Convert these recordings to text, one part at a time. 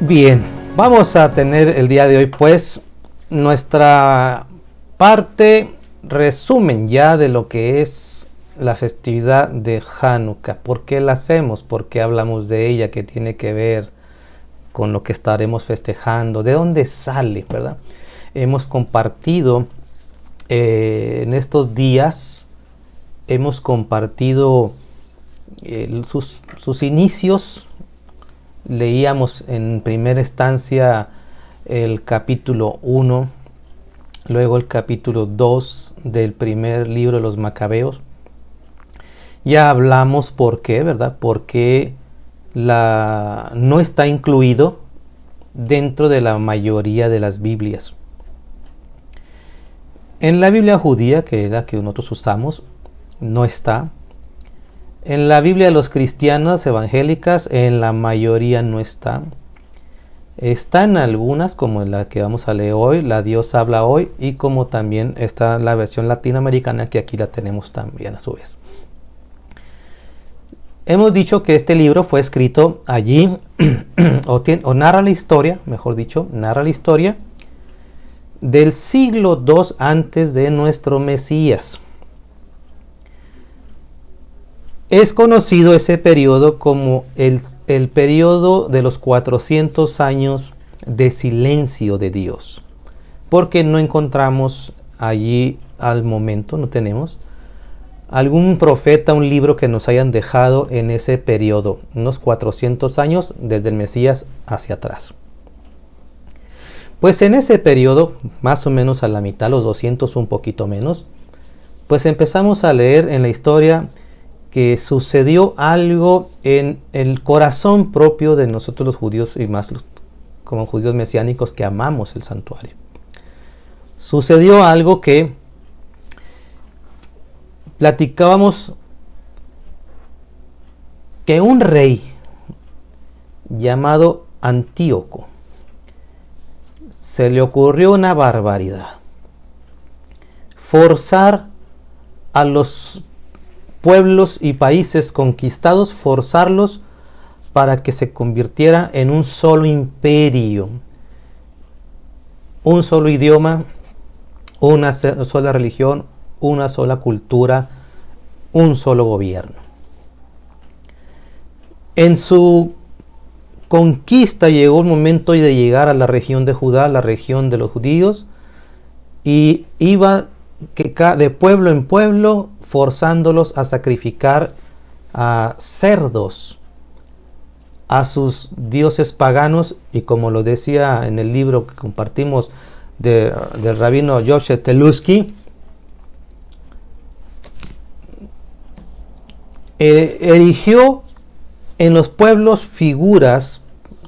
Bien, vamos a tener el día de hoy pues nuestra parte resumen ya de lo que es la festividad de Hanukkah. ¿Por qué la hacemos? ¿Por qué hablamos de ella? ¿Qué tiene que ver con lo que estaremos festejando? ¿De dónde sale? ¿Verdad? Hemos compartido en estos días, hemos compartido sus inicios. Leíamos en primera instancia el capítulo 1, luego el capítulo 2 del primer libro de los Macabeos. Ya hablamos por qué, ¿verdad? Porque no está incluido dentro de la mayoría de las Biblias. En la Biblia judía, que es la que nosotros usamos, no está. En la Biblia de los cristianos evangélicas, en la mayoría no está. Están algunas, como en la que vamos a leer hoy, la Dios habla hoy, y como también está la versión latinoamericana, que aquí la tenemos también a su vez. Hemos dicho que este libro fue escrito allí, o narra la historia, mejor dicho, narra la historia del siglo II antes de nuestro Mesías. Es conocido ese periodo como el periodo de los 400 años de silencio de Dios, porque no encontramos allí al momento, no tenemos algún profeta, un libro que nos hayan dejado en ese periodo, unos 400 años desde el Mesías hacia atrás. Pues en ese periodo, más o menos a la mitad, los 200, un poquito menos, pues empezamos a leer en la historia que sucedió algo en el corazón propio de nosotros los judíos, y más como judíos mesiánicos que amamos el santuario. Sucedió algo que platicábamos, que un rey llamado Antíoco se le ocurrió una barbaridad: forzar a los pueblos y países conquistados, forzarlos para que se convirtiera en un solo imperio, un solo idioma, una sola religión, una sola cultura, un solo gobierno. En su conquista llegó el momento de llegar a la región de Judá, la región de los judíos, y iba de pueblo en pueblo forzándolos a sacrificar a cerdos a sus dioses paganos, y como lo decía en el libro que compartimos del rabino Joseph Teluski, erigió en los pueblos figuras,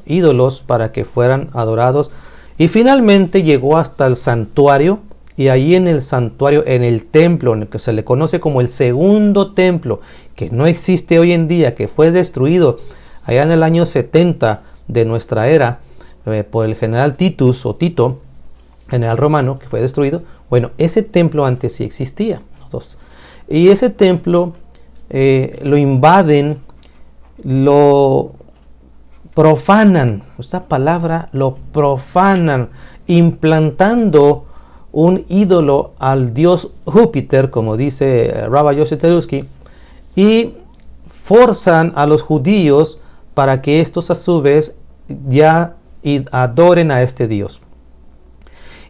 ídolos, para que fueran adorados, y finalmente llegó hasta el santuario. Y allí en el santuario, en el templo, en el que se le conoce como el segundo templo, que no existe hoy en día, que fue destruido allá en el año 70 de nuestra era por el general Titus o Tito, general romano, que fue destruido. Bueno, ese templo antes sí existía. Y ese templo lo invaden, lo profanan, esa palabra, lo profanan, implantando un ídolo al dios Júpiter, como dice Rabbi Joseph Teluski, y forzan a los judíos para que estos a su vez ya adoren a este dios.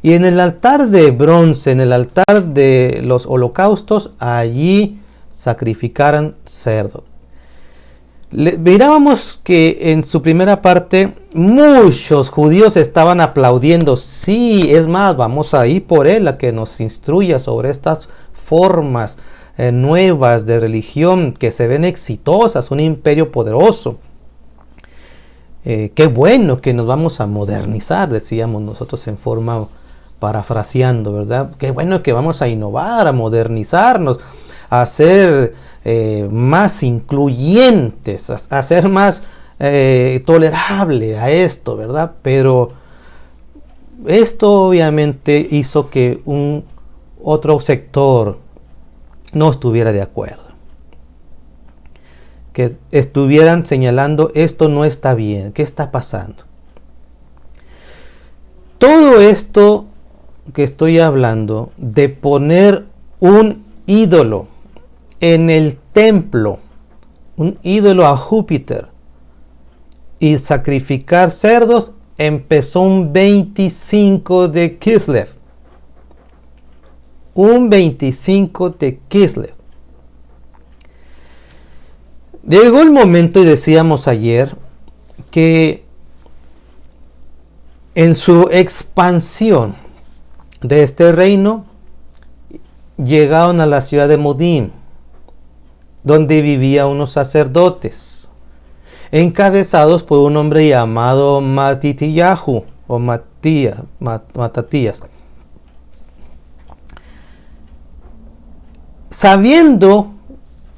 Y en el altar de bronce, en el altar de los holocaustos, allí sacrificaran cerdo. Mirábamos que en su primera parte muchos judíos estaban aplaudiendo. Sí, es más, vamos a ir por él a que nos instruya sobre estas formas nuevas de religión que se ven exitosas, un imperio poderoso. Qué bueno que nos vamos a modernizar, decíamos nosotros en forma parafraseando, ¿verdad? Qué bueno que vamos a innovar, a modernizarnos, a ser más incluyentes, a ser más tolerable a esto, ¿verdad? Pero esto obviamente hizo que otro sector no estuviera de acuerdo, que estuvieran señalando: esto no está bien, ¿qué está pasando? Todo esto que estoy hablando de poner un ídolo en el templo, un ídolo a Júpiter, y sacrificar cerdos, empezó un 25 de Kislev. Un 25 de Kislev. Llegó el momento, y decíamos ayer, que en su expansión de este reino, llegaron a la ciudad de Modim, donde vivían unos sacerdotes, encabezados por un hombre llamado Matitiyahu, o Matatías. Sabiendo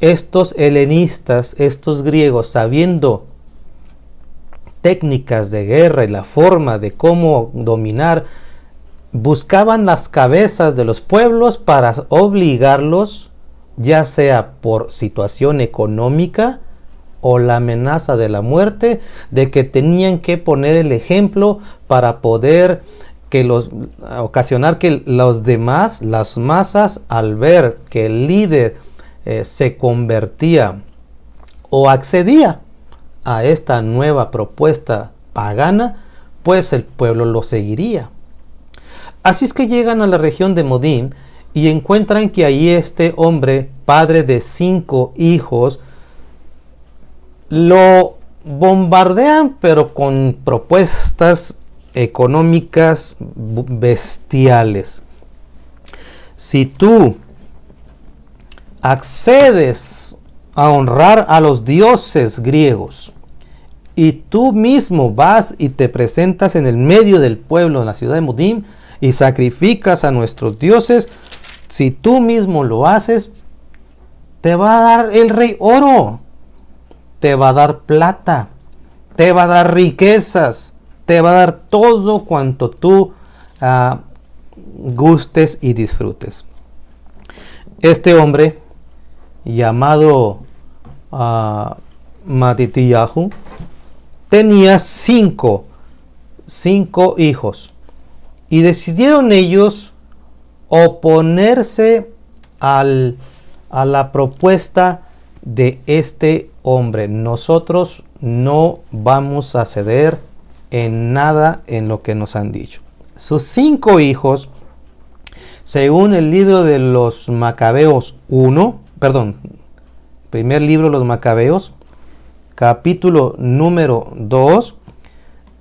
estos helenistas, estos griegos, sabiendo técnicas de guerra y la forma de cómo dominar, buscaban las cabezas de los pueblos para obligarlos, ya sea por situación económica o la amenaza de la muerte, de que tenían que poner el ejemplo para poder ocasionar que los demás, las masas, al ver que el líder se convertía o accedía a esta nueva propuesta pagana, pues el pueblo lo seguiría. Así es que llegan a la región de Modim y encuentran que ahí este hombre, padre de 5 hijos, lo bombardean, pero con propuestas económicas bestiales. Si tú accedes a honrar a los dioses griegos y tú mismo vas y te presentas en el medio del pueblo, en la ciudad de Modim, y sacrificas a nuestros dioses, si tú mismo lo haces, te va a dar el rey oro, te va a dar plata, te va a dar riquezas, te va a dar todo cuanto tú gustes y disfrutes. Este hombre llamado Matitiyahu tenía 5 hijos, y decidieron ellos oponerse a la propuesta de este hombre. Nosotros no vamos a ceder en nada en lo que nos han dicho. Sus 5 hijos, según el libro de los Macabeos 1, primer libro de los Macabeos, capítulo número 2,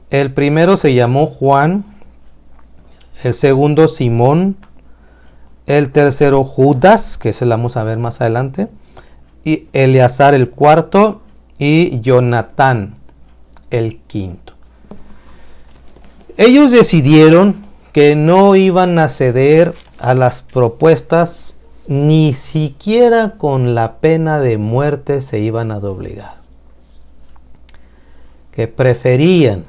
el primero se llamó Juan, el segundo Simón, el tercero Judas, que se la vamos a ver más adelante, y Eleazar el cuarto, y Jonatán el quinto. Ellos decidieron que no iban a ceder a las propuestas, ni siquiera con la pena de muerte se iban a doblegar, que preferían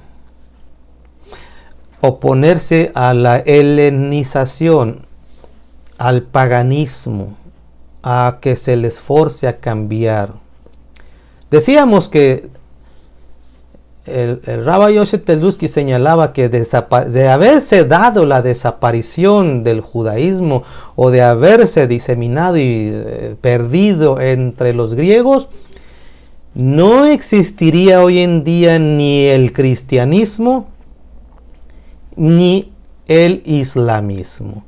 oponerse a la helenización, al paganismo, a que se les force a cambiar. Decíamos que el Rabbi Yosef Teluski señalaba que de haberse dado la desaparición del judaísmo, o de haberse diseminado y perdido entre los griegos, no existiría hoy en día ni el cristianismo ni el islamismo.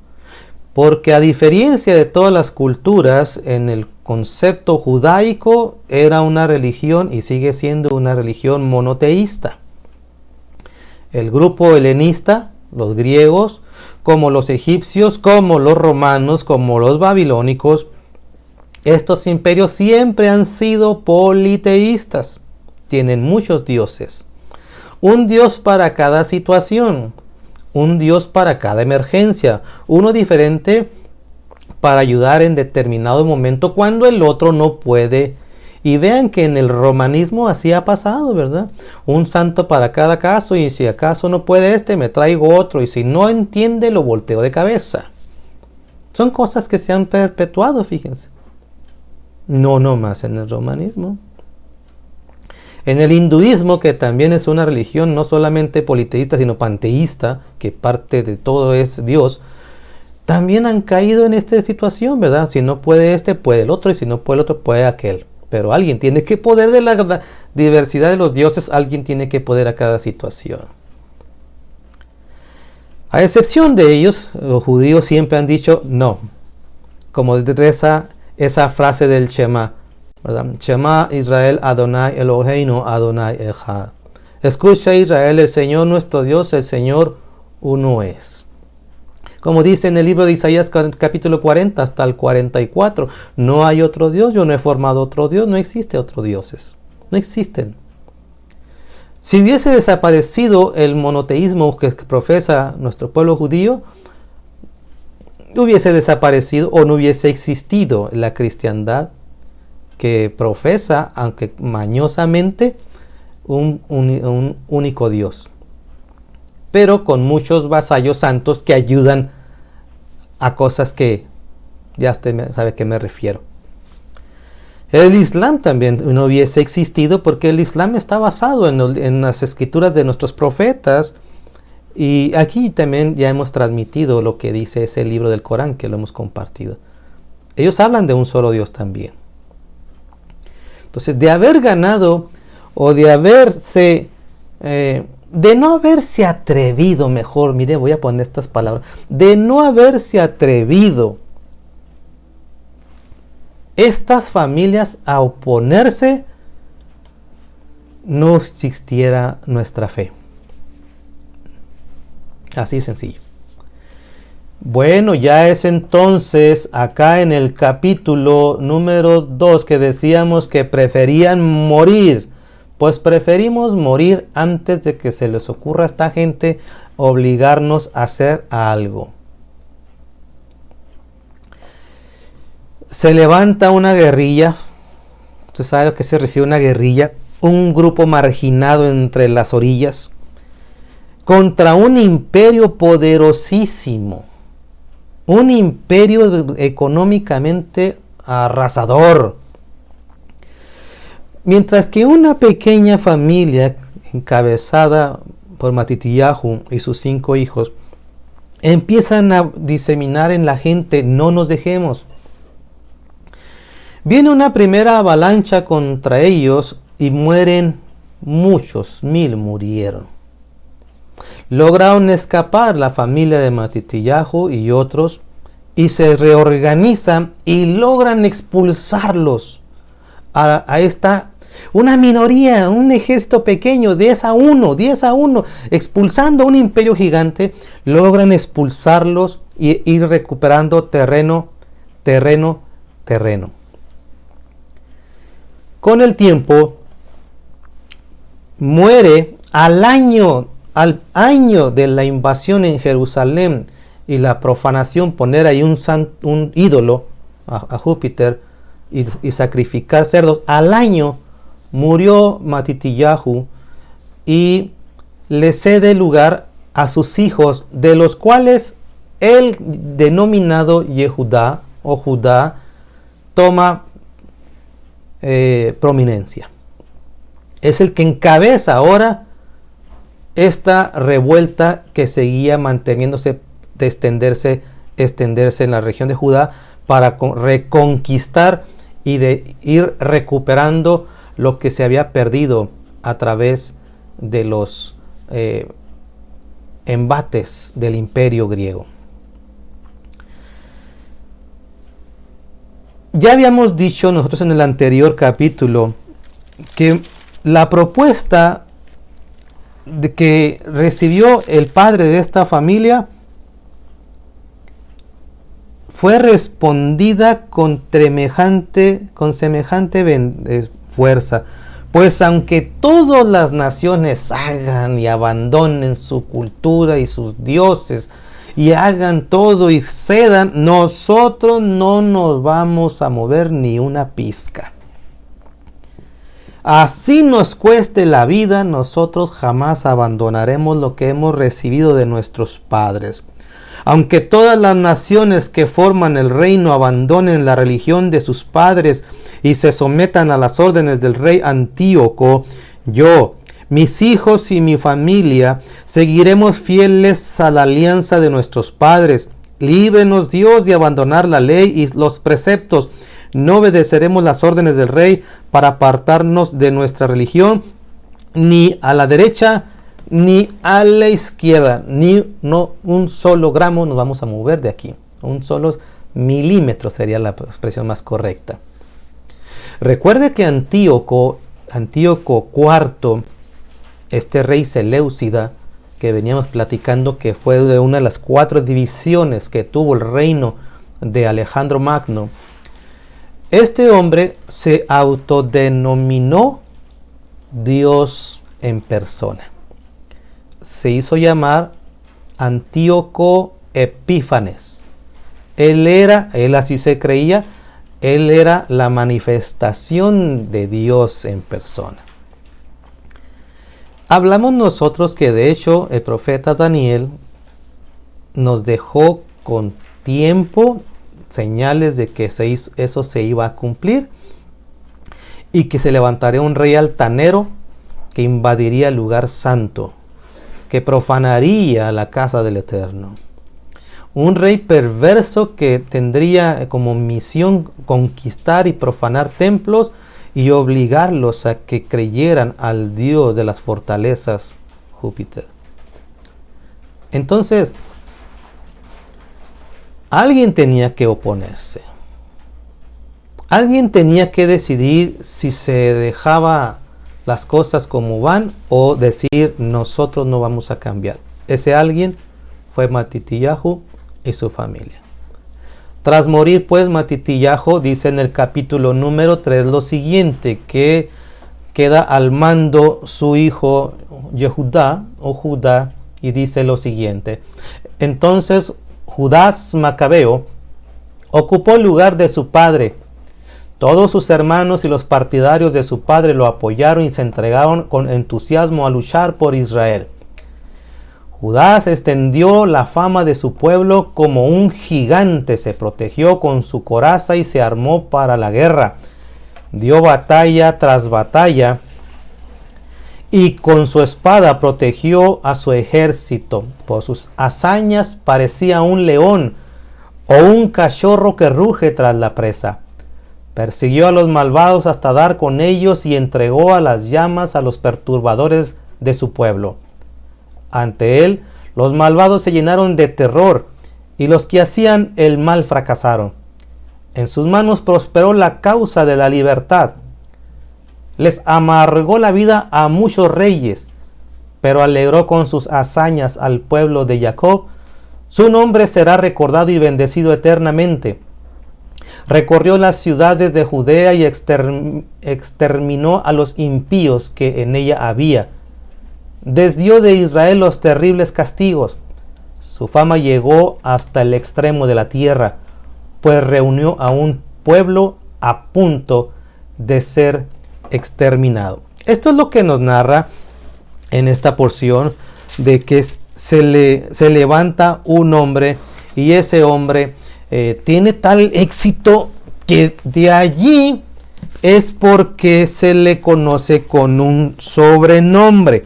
Porque a diferencia de todas las culturas, en el concepto judaico era una religión y sigue siendo una religión monoteísta. El grupo helenista, los griegos, como los egipcios, como los romanos, como los babilónicos, estos imperios siempre han sido politeístas. Tienen muchos dioses. Un dios para cada situación. Un dios para cada emergencia, uno diferente para ayudar en determinado momento cuando el otro no puede. Y vean que en el romanismo así ha pasado, ¿verdad? Un santo para cada caso, y si acaso no puede este, me traigo otro, y si no entiende, lo volteo de cabeza. Son cosas que se han perpetuado, fíjense. No más en el romanismo. En el hinduismo, que también es una religión no solamente politeísta, sino panteísta, que parte de todo es Dios, también han caído en esta situación, ¿verdad? Si no puede este, puede el otro, y si no puede el otro, puede aquel. Pero alguien tiene que poder de la diversidad de los dioses, alguien tiene que poder a cada situación. A excepción de ellos, los judíos siempre han dicho no. Como reza esa frase del Shema, ¿verdad? Shema Israel Adonai Eloheinu Adonai Echad. Escucha Israel, el Señor nuestro Dios, el Señor uno es. Como dice en el libro de Isaías capítulo 40 hasta el 44, no hay otro Dios, yo no he formado otro Dios, no existe otro dioses, no existen. Si hubiese desaparecido el monoteísmo que profesa nuestro pueblo judío, hubiese desaparecido o no hubiese existido la cristiandad que profesa, aunque mañosamente, un único Dios, pero con muchos vasallos santos que ayudan a cosas que ya usted sabe a qué me refiero. El Islam también no hubiese existido porque el Islam está basado en las escrituras de nuestros profetas, y aquí también ya hemos transmitido lo que dice ese libro del Corán que lo hemos compartido. Ellos hablan de un solo Dios también. Entonces, de haber ganado o de haberse de no haberse atrevido, mejor, mire, voy a poner estas palabras, de no haberse atrevido estas familias a oponerse, no existiera nuestra fe. Así sencillo. Bueno, ya es entonces acá en el capítulo número 2 que decíamos que preferían morir. Pues preferimos morir antes de que se les ocurra a esta gente obligarnos a hacer algo. Se levanta una guerrilla. ¿Usted sabe a qué se refiere una guerrilla? Un grupo marginado entre las orillas contra un imperio poderosísimo. Un imperio económicamente arrasador. Mientras que una pequeña familia encabezada por Matitillahu y sus 5 hijos empiezan a diseminar en la gente: no nos dejemos. Viene una primera avalancha contra ellos y mueren muchos, 1000 murieron. Lograron escapar la familia de Matitillahu y otros y se reorganizan y logran expulsarlos a esta, una minoría, un ejército pequeño, 10 a 1, expulsando a un imperio gigante, logran expulsarlos y ir recuperando terreno. Con el tiempo, muere al año de la invasión en Jerusalén y la profanación, poner ahí un ídolo a Júpiter, y sacrificar cerdos. Al año murió Matitillahu y le cede lugar a sus hijos, de los cuales el denominado Yehudá o Judá toma prominencia. Es el que encabeza ahora esta revuelta que seguía manteniéndose, de extenderse en la región de Judá, para reconquistar y de ir recuperando lo que se había perdido a través de los embates del imperio griego. Ya habíamos dicho nosotros en el anterior capítulo que la propuesta que recibió el padre de esta familia fue respondida con semejante fuerza. Pues aunque todas las naciones hagan y abandonen su cultura y sus dioses, y hagan todo y cedan, nosotros no nos vamos a mover ni una pizca. Así nos cueste la vida, nosotros jamás abandonaremos lo que hemos recibido de nuestros padres. Aunque todas las naciones que forman el reino abandonen la religión de sus padres y se sometan a las órdenes del rey Antíoco, Yo, mis hijos y mi familia seguiremos fieles a la alianza de nuestros padres. Líbrenos, Dios, de abandonar la ley y los preceptos. No obedeceremos las órdenes del rey para apartarnos de nuestra religión, ni a la derecha ni a la izquierda, no un solo gramo nos vamos a mover de aquí. Un solo milímetro sería la expresión más correcta. Recuerde que Antíoco IV, este rey Seleucida, que veníamos platicando que fue de una de las 4 divisiones que tuvo el reino de Alejandro Magno, este hombre se autodenominó Dios en persona. Se hizo llamar Antíoco Epífanes. Él así se creía, él era la manifestación de Dios en persona. Hablamos nosotros que de hecho el profeta Daniel nos dejó con tiempo señales de que eso se iba a cumplir y que se levantaría un rey altanero que invadiría el lugar santo, que profanaría la casa del Eterno. Un rey perverso que tendría como misión conquistar y profanar templos y obligarlos a que creyeran al Dios de las fortalezas, Júpiter. Entonces, alguien tenía que oponerse. Alguien tenía que decidir si se dejaba las cosas como van o decir nosotros no vamos a cambiar. Ese alguien fue Matitillahu y su familia. Tras morir pues Matitillahu, dice en el capítulo número 3 lo siguiente, que queda al mando su hijo Yehudá o Judá, y dice lo siguiente: entonces Judás Macabeo ocupó el lugar de su padre. Todos sus hermanos y los partidarios de su padre lo apoyaron y se entregaron con entusiasmo a luchar por Israel. Judá extendió la fama de su pueblo como un gigante, se protegió con su coraza y se armó para la guerra. Dio batalla tras batalla y con su espada protegió a su ejército. Por sus hazañas parecía un león o un cachorro que ruge tras la presa. Persiguió a los malvados hasta dar con ellos y entregó a las llamas a los perturbadores de su pueblo. Ante él, los malvados se llenaron de terror y los que hacían el mal fracasaron. En sus manos prosperó la causa de la libertad. Les amargó la vida a muchos reyes, pero alegró con sus hazañas al pueblo de Jacob. Su nombre será recordado y bendecido eternamente. Recorrió las ciudades de Judea y exterminó a los impíos que en ella había. Desvió de Israel los terribles castigos. Su fama llegó hasta el extremo de la tierra, pues reunió a un pueblo a punto de ser exterminado. Esto es lo que nos narra en esta porción, de que se levanta un hombre y ese hombre tiene tal éxito que de allí es porque se le conoce con un sobrenombre.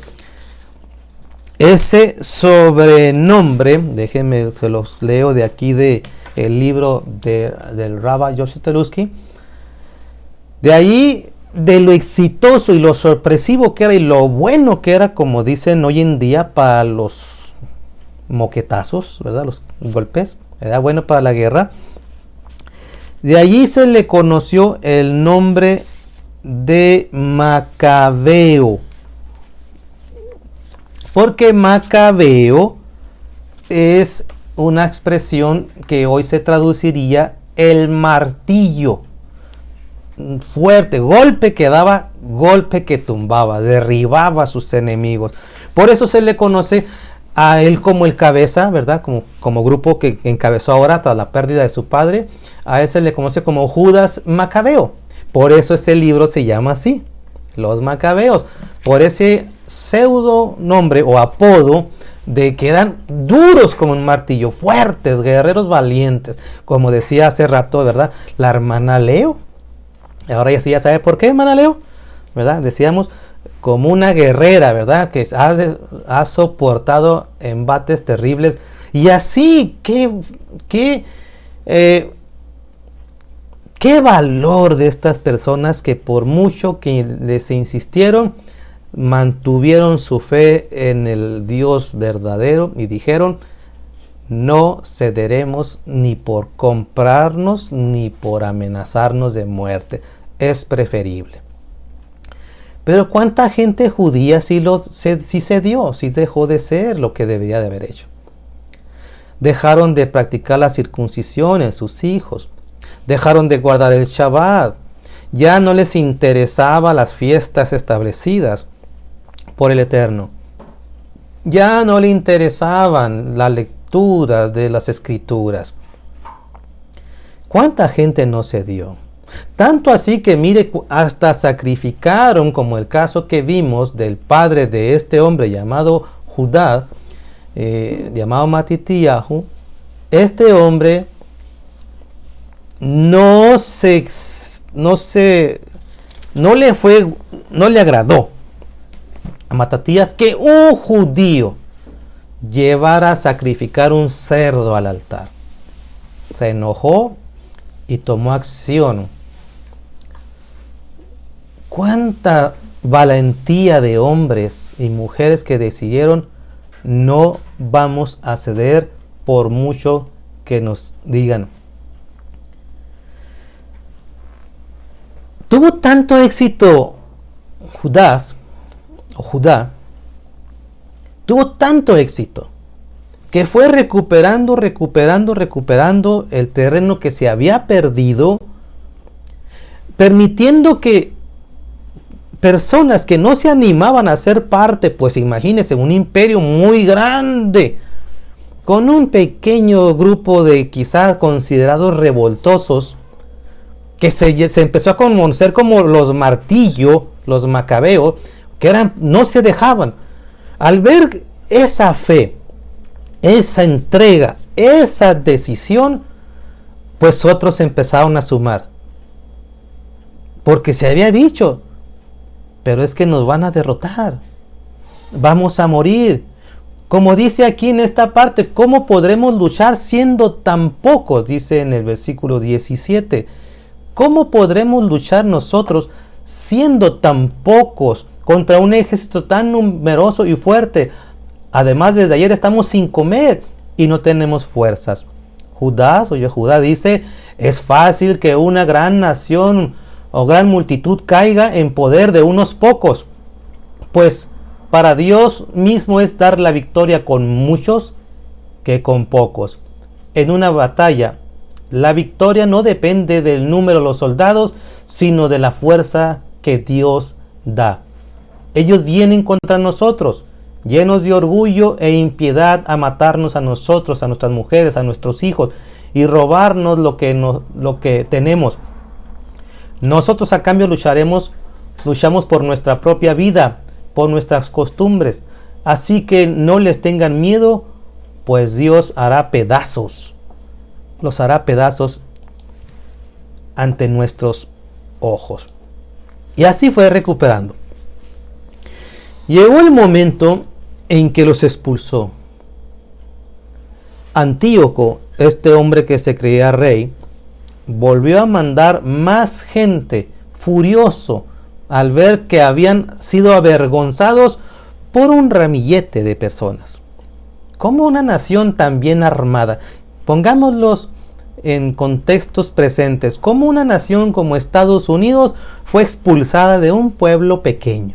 Ese sobrenombre, déjenme, se los leo de aquí del libro del Rabbi Yossi Teluski. De ahí, de lo exitoso y lo sorpresivo que era y lo bueno que era, como dicen hoy en día, para los moquetazos, ¿verdad? Los golpes, era bueno para la guerra. De allí se le conoció el nombre de Macabeo. Porque Macabeo es una expresión que hoy se traduciría el martillo. Fuerte, golpe que daba, golpe que tumbaba, derribaba a sus enemigos. Por eso se le conoce a él como el cabeza, ¿verdad? Como grupo que encabezó ahora tras la pérdida de su padre. A él se le conoce como Judas Macabeo. Por eso este libro se llama así, Los Macabeos. Por ese pseudo nombre o apodo de que eran duros como un martillo, fuertes, guerreros valientes, como decía hace rato, ¿verdad? La hermana Leo. Ahora ya sí ya sabe por qué, hermana Leo, ¿verdad? Decíamos, como una guerrera, ¿verdad? Que ha soportado embates terribles. Y así, qué valor de estas personas que por mucho que les insistieron, mantuvieron su fe en el Dios verdadero y dijeron: no cederemos ni por comprarnos ni por amenazarnos de muerte. Es preferible. Pero ¿cuánta gente judía sí cedió, sí dejó de ser lo que debería de haber hecho? Dejaron de practicar la circuncisión en sus hijos. Dejaron de guardar el Shabbat. Ya no les interesaba las fiestas establecidas por el Eterno. Ya no le interesaban la lectura de las Escrituras. ¿Cuánta gente no cedió? Tanto así que mire, hasta sacrificaron, como el caso que vimos del padre de este hombre llamado Judá, llamado Matitiyahu. Este hombre no le agradó a Matatías que un judío llevara a sacrificar un cerdo al altar. Se enojó y tomó acción. Cuánta valentía de hombres y mujeres que decidieron: no vamos a ceder por mucho que nos digan. Tuvo tanto éxito Judá, tuvo tanto éxito que fue recuperando el terreno que se había perdido, permitiendo que personas que no se animaban a ser parte, pues imagínense, un imperio muy grande, con un pequeño grupo de quizás considerados revoltosos, que se empezó a conocer como los martillos, los macabeos, que no se dejaban. Al ver esa fe, esa entrega, esa decisión, pues otros empezaron a sumar. Porque se había dicho: pero es que nos van a derrotar, vamos a morir. Como dice aquí en esta parte, ¿cómo podremos luchar siendo tan pocos? Dice en el versículo 17. ¿Cómo podremos luchar nosotros siendo tan pocos contra un ejército tan numeroso y fuerte? Además, desde ayer estamos sin comer y no tenemos fuerzas. Judá dice: es fácil que una gran nación o gran multitud caiga en poder de unos pocos, pues para Dios mismo es dar la victoria con muchos que con pocos. En una batalla, la victoria no depende del número de los soldados, sino de la fuerza que Dios da. Ellos vienen contra nosotros, llenos de orgullo e impiedad, a matarnos a nosotros, a nuestras mujeres, a nuestros hijos, y robarnos lo que tenemos. Nosotros a cambio luchamos por nuestra propia vida, por nuestras costumbres. Así que no les tengan miedo, pues Dios hará pedazos. Los hará pedazos ante nuestros ojos. Y así fue recuperando. Llegó el momento en que los expulsó. Antíoco, este hombre que se creía rey, volvió a mandar más gente, furioso al ver que habían sido avergonzados por un ramillete de personas. Como una nación tan bien armada, pongámoslos en contextos presentes, como una nación como Estados Unidos fue expulsada de un pueblo pequeño.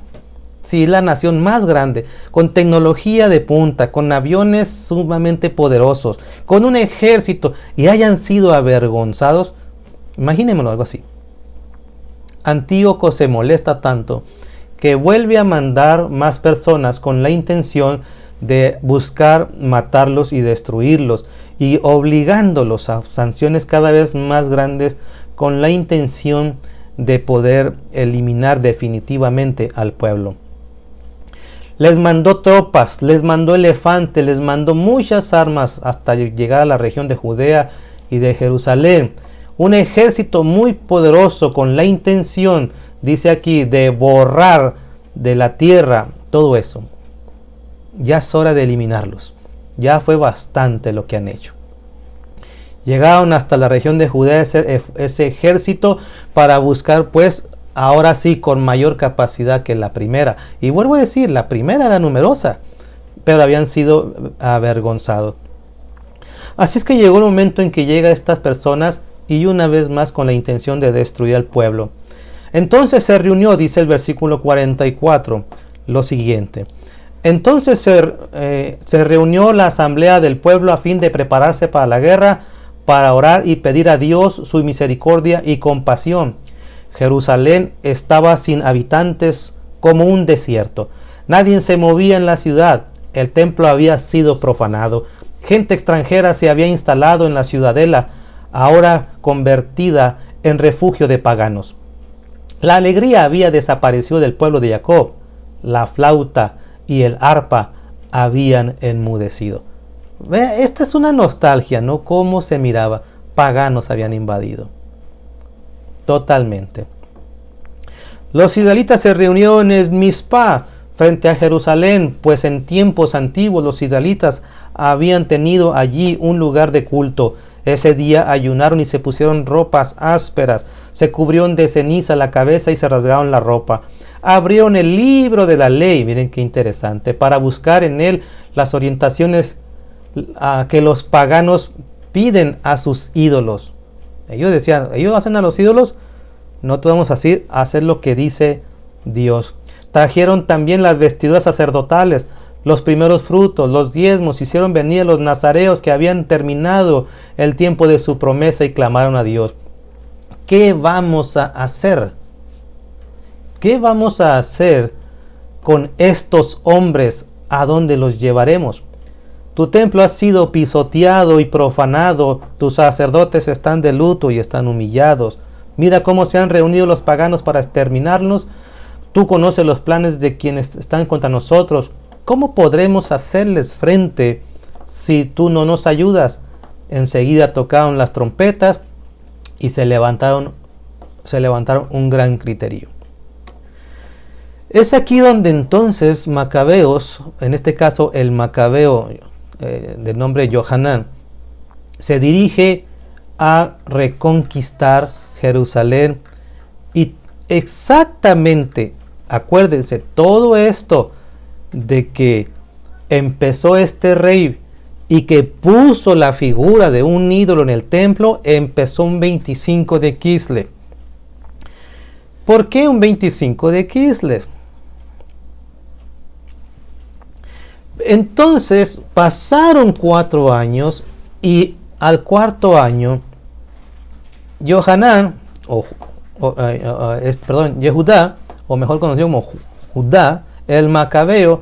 Sí, la nación más grande, con tecnología de punta, con aviones sumamente poderosos, con un ejército, y hayan sido avergonzados. Imaginémoslo algo así. Antíoco se molesta tanto que vuelve a mandar más personas con la intención de buscar matarlos y destruirlos, y obligándolos a sanciones cada vez más grandes con la intención de poder eliminar definitivamente al pueblo. Les mandó tropas, les mandó elefantes, les mandó muchas armas hasta llegar a la región de Judea y de Jerusalén. Un ejército muy poderoso con la intención, dice aquí, de borrar de la tierra, todo eso. Ya es hora de eliminarlos. Ya fue bastante lo que han hecho. Llegaron hasta la región de Judea ese ejército para buscar, pues, ahora sí, con mayor capacidad que la primera. Y vuelvo a decir, la primera era numerosa, pero habían sido avergonzados. Así es que llegó el momento en que llegan estas personas y una vez más con la intención de destruir al pueblo. Entonces se reunió, dice el versículo 44, lo siguiente. Entonces se reunió la asamblea del pueblo a fin de prepararse para la guerra, para orar y pedir a Dios su misericordia y compasión. Jerusalén estaba sin habitantes como un desierto. Nadie se movía en la ciudad. El templo había sido profanado. Gente extranjera se había instalado en la ciudadela, ahora convertida en refugio de paganos. La alegría había desaparecido del pueblo de Jacob. La flauta y el arpa habían enmudecido. Esta es una nostalgia, ¿no? Cómo se miraba. Paganos habían invadido. Totalmente. Los israelitas se reunieron en Mizpah frente a Jerusalén, pues en tiempos antiguos los israelitas habían tenido allí un lugar de culto. Ese día ayunaron y se pusieron ropas ásperas, se cubrieron de ceniza la cabeza y se rasgaron la ropa. Abrieron el libro de la ley, miren qué interesante, para buscar en él las orientaciones que los paganos piden a sus ídolos. Ellos decían, ellos hacen a los ídolos, nosotros vamos a hacer lo que dice Dios. Trajeron también las vestiduras sacerdotales, los primeros frutos, los diezmos, hicieron venir a los nazareos que habían terminado el tiempo de su promesa y clamaron a Dios. ¿Qué vamos a hacer? ¿Qué vamos a hacer con estos hombres? ¿A dónde los llevaremos? Tu templo ha sido pisoteado y profanado, tus sacerdotes están de luto y están humillados. Mira cómo se han reunido los paganos para exterminarnos. Tú conoces los planes de quienes están contra nosotros. ¿Cómo podremos hacerles frente si tú no nos ayudas? Enseguida tocaron las trompetas y se levantaron un gran griterío. Es aquí donde entonces Macabeos, en este caso el Macabeo del nombre Johanán, se dirige a reconquistar Jerusalén. Y exactamente, acuérdense, todo esto de que empezó este rey y que puso la figura de un ídolo en el templo, empezó un 25 de Kislev. ¿Por qué un 25 de Kislev? Entonces pasaron 4 años y al 4.º año Johanán, Yehudá, o mejor conocido como Judá, el Macabeo,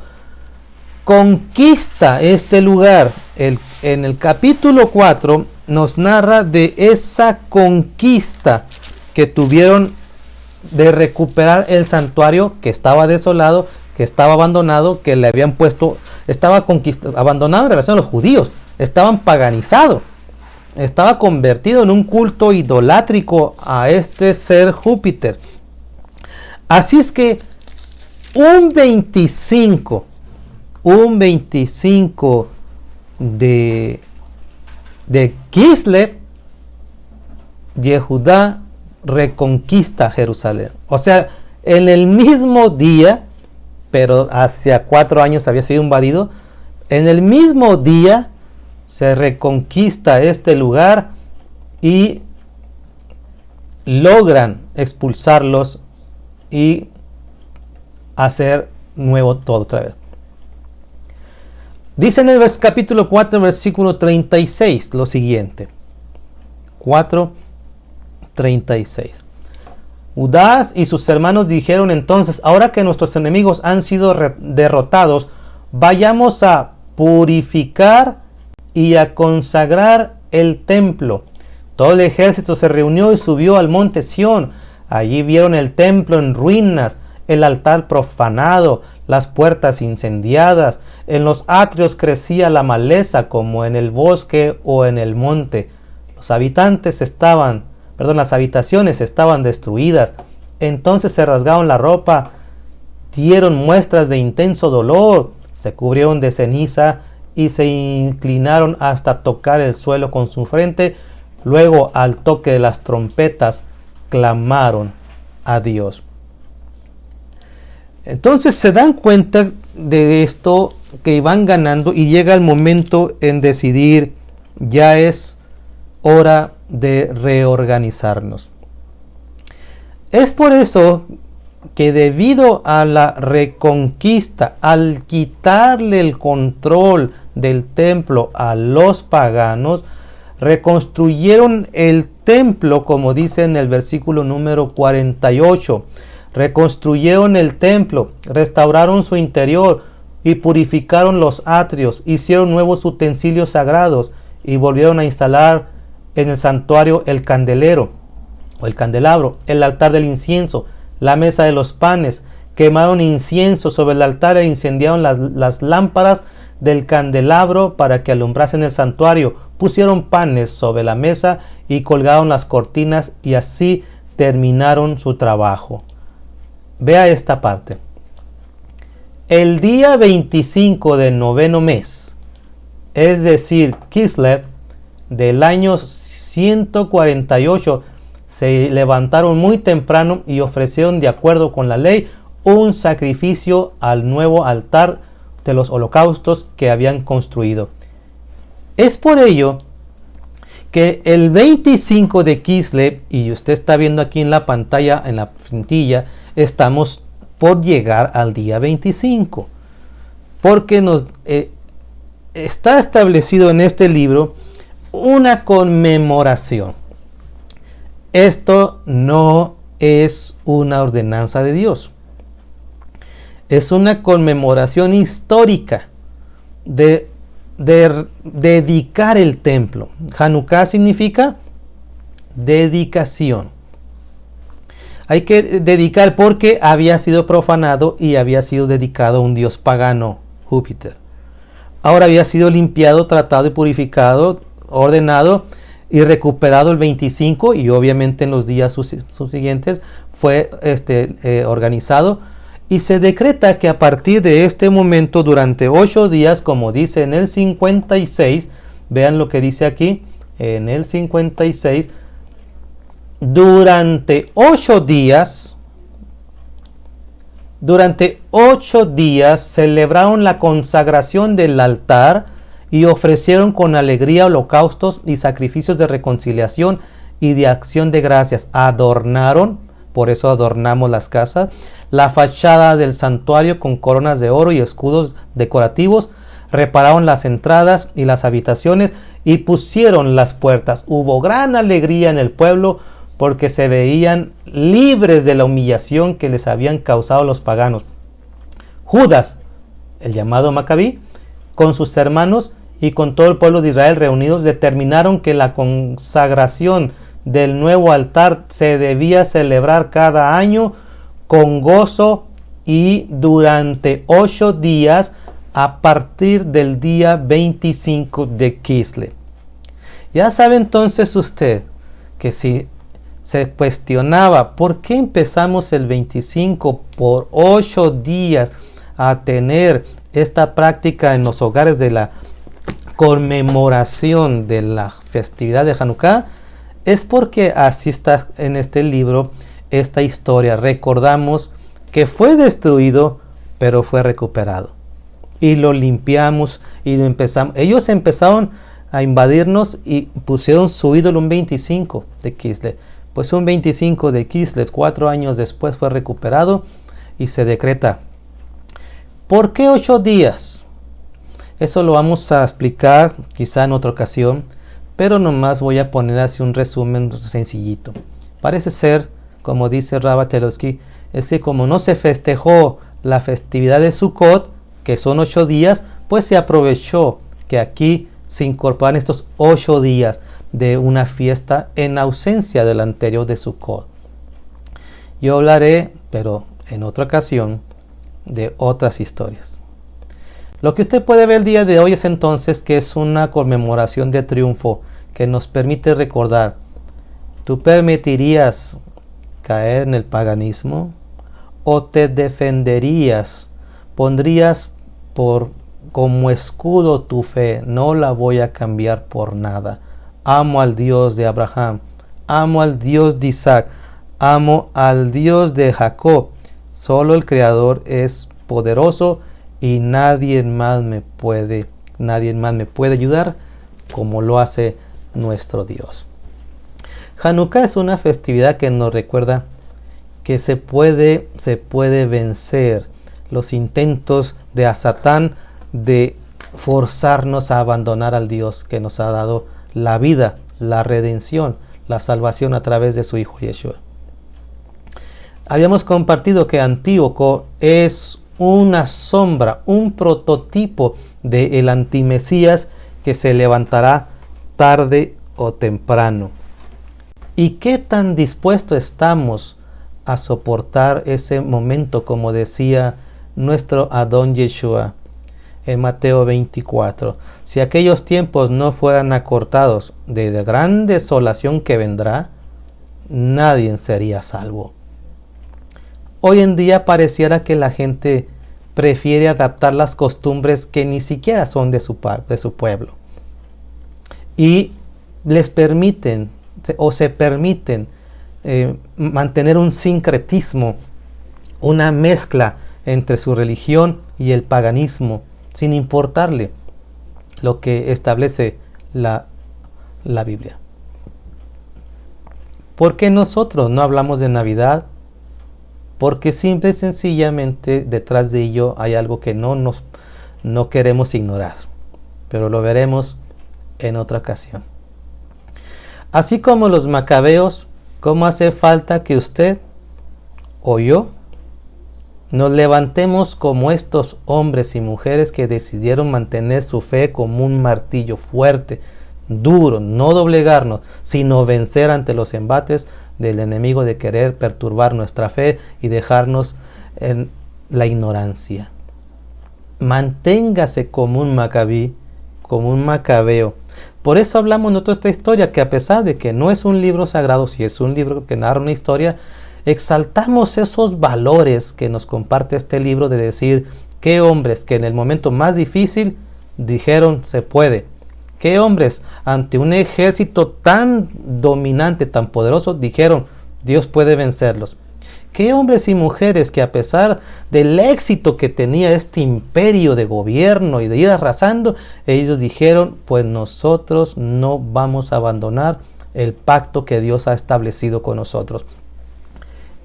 conquista este lugar. En el capítulo 4 nos narra de esa conquista que tuvieron de recuperar el santuario que estaba desolado, que estaba abandonado, que le habían puesto, estaba abandonado en relación a los judíos, estaban paganizados, estaba convertido en un culto idolátrico a este ser Júpiter. Así es que un 25 de Kislev, Yehudá reconquista Jerusalén. O sea, en el mismo día, pero hacia 4 años había sido invadido, en el mismo día se reconquista este lugar y logran expulsarlos y hacer nuevo todo otra vez. Dice en el capítulo 4, versículo 36, lo siguiente. 4:36. Judá y sus hermanos dijeron entonces: ahora que nuestros enemigos han sido derrotados, vayamos a purificar y a consagrar el templo. Todo el ejército se reunió y subió al monte Sión. Allí vieron el templo en ruinas, el altar profanado, las puertas incendiadas. En los atrios crecía la maleza como en el bosque o en el monte. Las habitaciones estaban destruidas. Entonces se rasgaron la ropa dieron muestras de intenso dolor, se cubrieron de ceniza y se inclinaron hasta tocar el suelo con su frente. Luego, al toque de las trompetas, clamaron a Dios. Entonces se dan cuenta de esto, que van ganando, y llega el momento en decidir, ya es hora de reorganizarnos. Es por eso que debido a la reconquista, al quitarle el control del templo a los paganos, reconstruyeron el templo, como dice en el versículo número 48. Reconstruyeron el templo, restauraron su interior y purificaron los atrios, hicieron nuevos utensilios sagrados y volvieron a instalar en el santuario el candelero o el candelabro, el altar del incienso, la mesa de los panes. Quemaron incienso sobre el altar e incendiaron las lámparas del candelabro para que alumbrasen el santuario. Pusieron panes sobre la mesa y colgaron las cortinas, y así terminaron su trabajo. Vea esta parte. El día 25 del noveno mes, es decir, Kislev, del año 148, se levantaron muy temprano y ofrecieron, de acuerdo con la ley, un sacrificio al nuevo altar de los holocaustos que habían construido. Es por ello que el 25 de Kislev, y usted está viendo aquí en la pantalla, en la cintilla, estamos por llegar al día 25, porque está establecido en este libro una conmemoración. Esto no es una ordenanza de Dios, es una conmemoración histórica de dedicar el templo. Hanukkah significa dedicación. Hay que dedicar porque había sido profanado y había sido dedicado a un dios pagano, Júpiter. Ahora había sido limpiado, tratado y purificado, ordenado y recuperado el 25, y obviamente en los días subsiguientes fue organizado, y se decreta que a partir de este momento, durante 8 días, como dice en el 56, vean lo que dice aquí, en el 56, durante 8 días celebraron la consagración del altar y ofrecieron con alegría holocaustos y sacrificios de reconciliación y de acción de gracias. Adornaron, por eso adornamos las casas, la fachada del santuario con coronas de oro y escudos decorativos. Repararon las entradas y las habitaciones y pusieron las puertas. Hubo gran alegría en el pueblo porque se veían libres de la humillación que les habían causado los paganos. Judas, el llamado Macabí, con sus hermanos y con todo el pueblo de Israel reunidos, determinaron que la consagración del nuevo altar se debía celebrar cada año con gozo y durante 8 días a partir del día 25 de Kislev. Ya sabe entonces usted que si se cuestionaba por qué empezamos el 25 por 8 días a tener esta práctica en los hogares de la conmemoración de la festividad de Hanukkah, es porque así está en este libro esta historia. Recordamos que fue destruido, pero fue recuperado. Y lo limpiamos y lo empezamos. Ellos empezaron a invadirnos y pusieron su ídolo un 25 de Kislev. Pues un 25 de Kislev, 4 años después, fue recuperado y se decreta. ¿Por qué 8 días? Eso lo vamos a explicar quizá en otra ocasión, pero nomás voy a poner así un resumen sencillito. Parece ser, como dice Rabbi Telosky, es que como no se festejó la festividad de Sukkot, que son 8 días, pues se aprovechó que aquí se incorporan estos 8 días de una fiesta en ausencia del anterior de Sukkot. Yo hablaré, pero en otra ocasión, de otras historias. Lo que usted puede ver el día de hoy es entonces que es una conmemoración de triunfo que nos permite recordar: ¿tú permitirías caer en el paganismo o te defenderías? ¿Pondrías como escudo tu fe? No la voy a cambiar por nada. Amo al Dios de Abraham, amo al Dios de Isaac, amo al Dios de Jacob. Solo el Creador es poderoso y nadie más me puede ayudar como lo hace nuestro Dios. Hanukkah es una festividad que nos recuerda que se puede vencer los intentos de Satán de forzarnos a abandonar al Dios que nos ha dado la vida, la redención, la salvación a través de su Hijo Yeshua. Habíamos compartido que Antíoco es una sombra, un prototipo del antimesías que se levantará tarde o temprano. ¿Y qué tan dispuestos estamos a soportar ese momento, como decía nuestro Adón Yeshua en Mateo 24? Si aquellos tiempos no fueran acortados de la gran desolación que vendrá, nadie sería salvo. Hoy en día pareciera que la gente prefiere adaptar las costumbres que ni siquiera son de su pueblo. Y les permiten o se permiten mantener un sincretismo, una mezcla entre su religión y el paganismo, sin importarle lo que establece la Biblia. ¿Por qué nosotros no hablamos de Navidad? Porque simple y sencillamente detrás de ello hay algo que no queremos ignorar, pero lo veremos en otra ocasión. Así como los macabeos, ¿cómo hace falta que usted o yo nos levantemos como estos hombres y mujeres que decidieron mantener su fe como un martillo fuerte, duro, no doblegarnos, sino vencer ante los embates del enemigo de querer perturbar nuestra fe y dejarnos en la ignorancia? Manténgase como un macabí, como un macabeo. Por eso hablamos nosotros de esta historia, que a pesar de que no es un libro sagrado, si es un libro que narra una historia, exaltamos esos valores que nos comparte este libro, de decir qué hombres que en el momento más difícil dijeron se puede. Qué hombres ante un ejército tan dominante, tan poderoso, dijeron Dios puede vencerlos. Qué hombres y mujeres que a pesar del éxito que tenía este imperio de gobierno y de ir arrasando, ellos dijeron, pues nosotros no vamos a abandonar el pacto que Dios ha establecido con nosotros,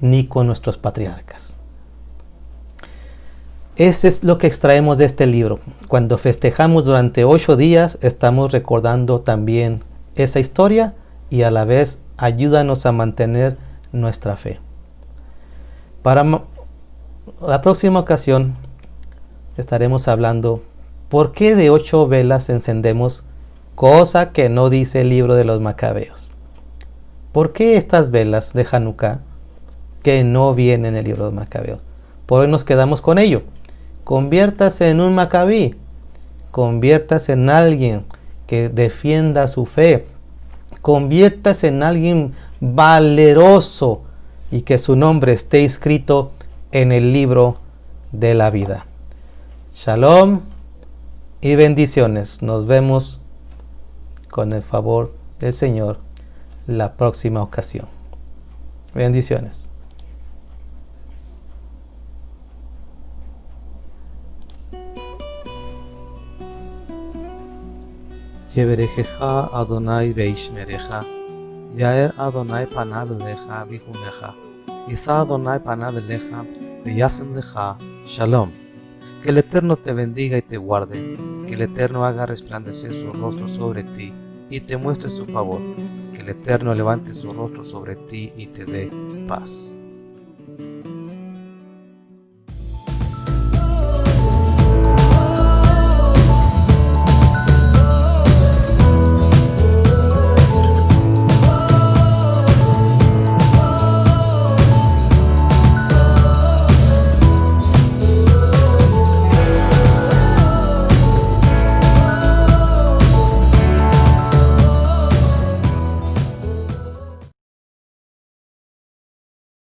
ni con nuestros patriarcas. Ese es lo que extraemos de este libro. Cuando festejamos durante 8 días, estamos recordando también esa historia y a la vez ayúdanos a mantener nuestra fe. Para la próxima ocasión estaremos hablando por qué de 8 velas encendemos, cosa que no dice el libro de los Macabeos. ¿Por qué estas velas de Hanukkah que no vienen en el libro de los Macabeos? Por hoy nos quedamos con ello. Conviértase en un macabí, conviértase en alguien que defienda su fe, conviértase en alguien valeroso y que su nombre esté inscrito en el libro de la vida. Shalom y bendiciones. Nos vemos con el favor del Señor la próxima ocasión. Bendiciones. Yeberejeja Adonai veishmereja, Yaer Adonai panav eleja vihuneja, Isa Adonai panav eleja veyasem leja, Shalom. Que el Eterno te bendiga y te guarde, que el Eterno haga resplandecer su rostro sobre ti y te muestre su favor, que el Eterno levante su rostro sobre ti y te dé paz.